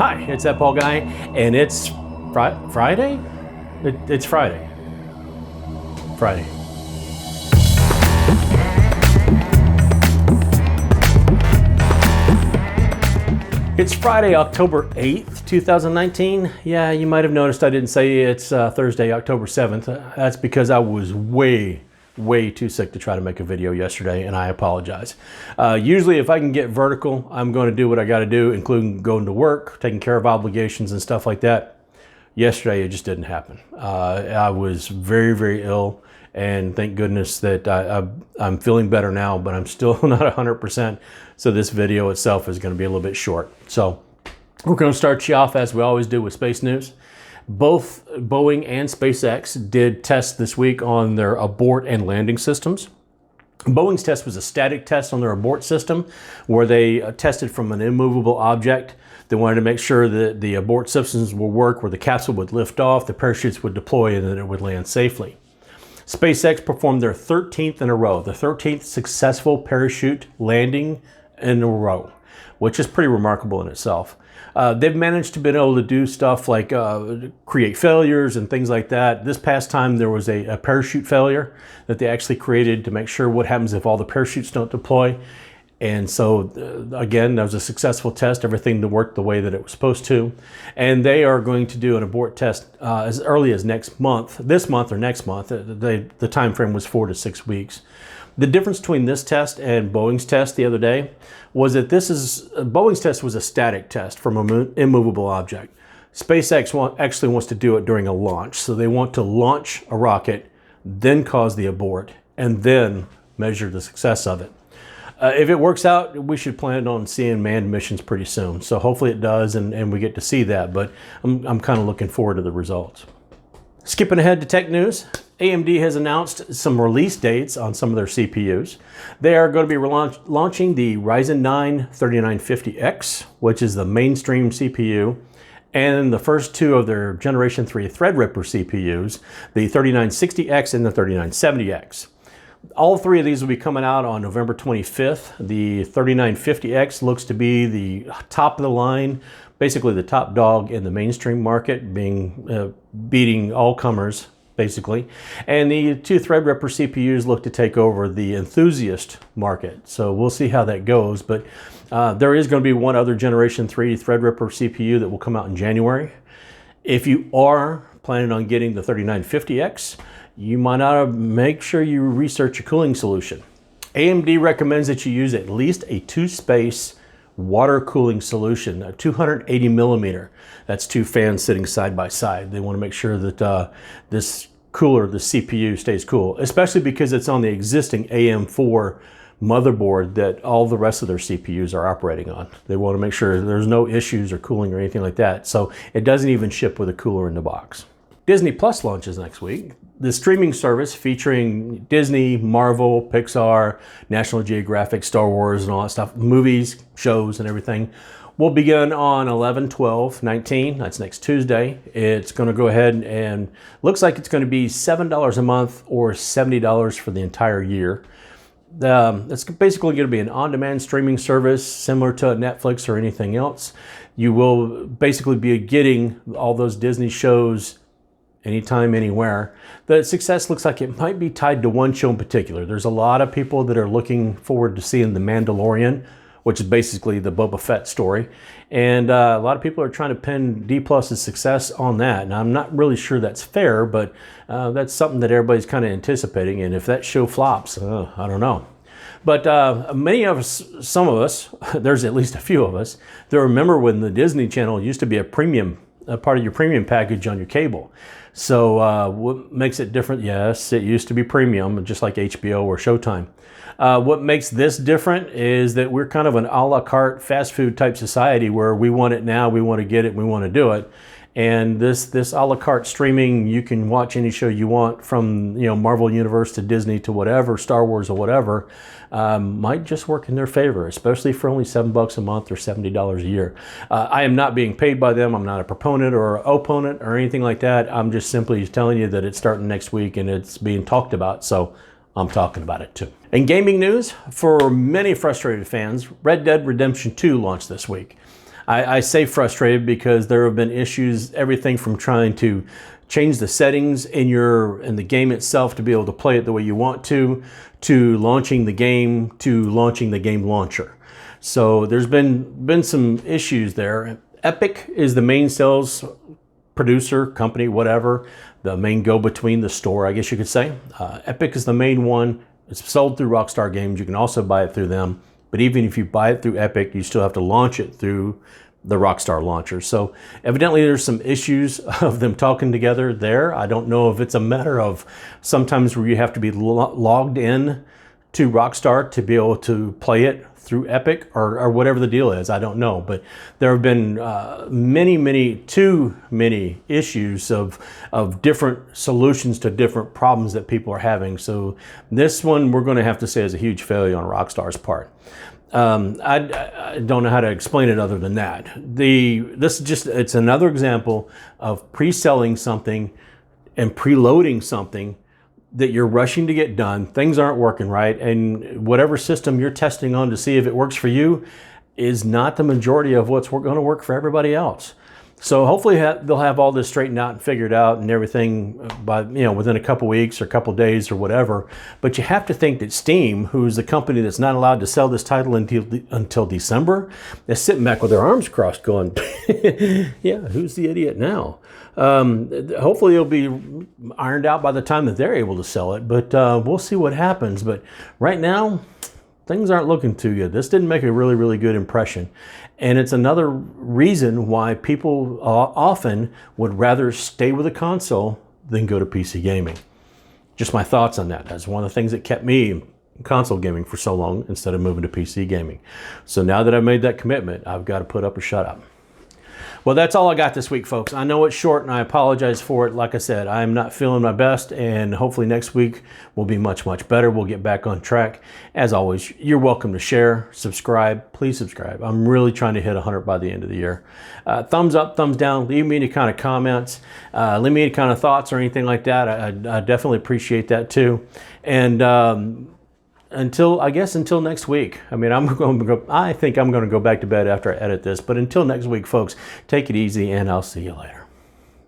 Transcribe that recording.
Hi, it's ThatPaulGuy, and it's Friday? It's Friday. Friday. It's Friday, October 8th, 2019. Yeah, you might have noticed I didn't say it's Thursday, October 7th. That's because I was way too sick to try to make a video yesterday, and I apologize. Usually if I can get vertical, I'm going to do what I got to do, including going to work, taking care of obligations and stuff like that. Yesterday, it just didn't happen. I was very ill, and thank goodness that I'm feeling better now, but I'm still not 100%. So this video itself is going to be a little bit short. So we're going to start you off as we always do with space news. Both Boeing and SpaceX did tests this week on their abort and landing systems. Boeing's test was a static test on their abort system, where they tested from an immovable object. They wanted to make sure that the abort systems will work, where the capsule would lift off, the parachutes would deploy, and then it would land safely. SpaceX performed their 13th in a row, the 13th successful parachute landing in a row, which is pretty remarkable in itself. They've managed to be able to do stuff like create failures and things like that. This past time there was a parachute failure that they actually created to make sure what happens if all the parachutes don't deploy. And so again, that was a successful test. Everything worked the way that it was supposed to. And they are going to do an abort test as early as next month, this month or next month. The time frame was 4 to 6 weeks. The difference between this test and Boeing's test the other day was that Boeing's test was a static test from an immovable object. SpaceX actually wants to do it during a launch. So they want to launch a rocket, then cause the abort, and then measure the success of it. If it works out, we should plan on seeing manned missions pretty soon. So hopefully it does, and we get to see that, but I'm kind of looking forward to the results. Skipping ahead to tech news, AMD has announced some release dates on some of their CPUs. They are going to be launching the Ryzen 9 3950X, which is the mainstream CPU, and the first two of their Generation 3 Threadripper CPUs, the 3960X and the 3970X. All three of these will be coming out on November 25th. The 3950X looks to be the top of the line, basically the top dog in the mainstream market, beating all comers, basically. And the two Threadripper CPUs look to take over the enthusiast market. So we'll see how that goes. But there is going to be one other Generation 3 Threadripper CPU that will come out in January. If you are planning on getting the 3950X, you might ought to make sure you research your cooling solution. AMD recommends that you use at least a two-space water cooling solution, a 280 millimeter. That's two fans sitting side by side. They want to make sure that this cooler, the CPU, stays cool, especially because it's on the existing AM4 motherboard that all the rest of their CPUs are operating on. They want to make sure there's no issues or cooling or anything like that. So it doesn't even ship with a cooler in the box. Disney Plus launches next week. The streaming service featuring Disney, Marvel, Pixar, National Geographic, Star Wars, and all that stuff, movies, shows, and everything, will begin on 11/12/19. That's next Tuesday. It's going to go ahead and looks like it's going to be $7 a month or $70 for the entire year. It's basically going to be an on-demand streaming service similar to Netflix or anything else. You will basically be getting all those Disney shows anytime, anywhere. The success looks like it might be tied to one show in particular. There's a lot of people that are looking forward to seeing The Mandalorian, which is basically the Boba Fett story. And a lot of people are trying to pin Dplus's success on that. And I'm not really sure that's fair, but that's something that everybody's kind of anticipating. And if that show flops, I don't know. But many of us, some of us, there's at least a few of us, that remember when the Disney Channel used to be a part of your premium package on your cable. So what makes it different? Yes, it used to be premium, just like HBO or Showtime. What makes this different is that we're kind of an a la carte fast food type society where we want it now, we want to get it, we want to do it. And this a la carte streaming, you can watch any show you want from Marvel Universe to Disney to whatever, Star Wars or whatever, might just work in their favor, especially for only $7 a month or $70 a year. I am not being paid by them. I'm not a proponent or opponent or anything like that. I'm just simply telling you that it's starting next week and it's being talked about, so I'm talking about it too. In gaming news, for many frustrated fans, Red Dead Redemption 2 launched this week. I say frustrated because there have been issues, everything from trying to change the settings in the game itself to be able to play it the way you want to launching the game, to launching the game launcher. So there's been some issues there. Epic is the main sales producer, company, whatever, the main go-between, the store, I guess you could say. Epic is the main one. It's sold through Rockstar Games. You can also buy it through them. But even if you buy it through Epic, you still have to launch it through the Rockstar launcher. So evidently there's some issues of them talking together there. I don't know if it's a matter of sometimes where you have to be logged in to Rockstar to be able to play it through Epic or whatever the deal is. I don't know, but there have been too many issues of different solutions to different problems that people are having. So this one we're going to have to say is a huge failure on Rockstar's part. I don't know how to explain it other than that. It's another example of pre-selling something and preloading something that you're rushing to get done. Things aren't working right, and whatever system you're testing on to see if it works for you is not the majority of what's going to work for everybody else. So hopefully they'll have all this straightened out and figured out and everything by, within a couple weeks or a couple days or whatever. But you have to think that Steam, who's the company that's not allowed to sell this title until December, is sitting back with their arms crossed going, yeah, who's the idiot now? Hopefully it'll be ironed out by the time that they're able to sell it, but we'll see what happens. But right now, things aren't looking too good. This didn't make a really, really good impression. And it's another reason why people often would rather stay with a console than go to PC gaming. Just my thoughts on that. That's one of the things that kept me in console gaming for so long instead of moving to PC gaming. So now that I've made that commitment, I've got to put up or shut up. Well, that's all I got this week, folks. I know it's short and I apologize for it. Like I said, I'm not feeling my best, and hopefully next week will be much, much better. We'll get back on track. As always, you're welcome to share, subscribe. Please subscribe. I'm really trying to hit 100 by the end of the year. Thumbs up, thumbs down. Leave me any kind of comments. Leave me any kind of thoughts or anything like that. I definitely appreciate that too. And until next week. I mean, I think I'm going to go back to bed after I edit this. But until next week, folks, take it easy, and I'll see you later.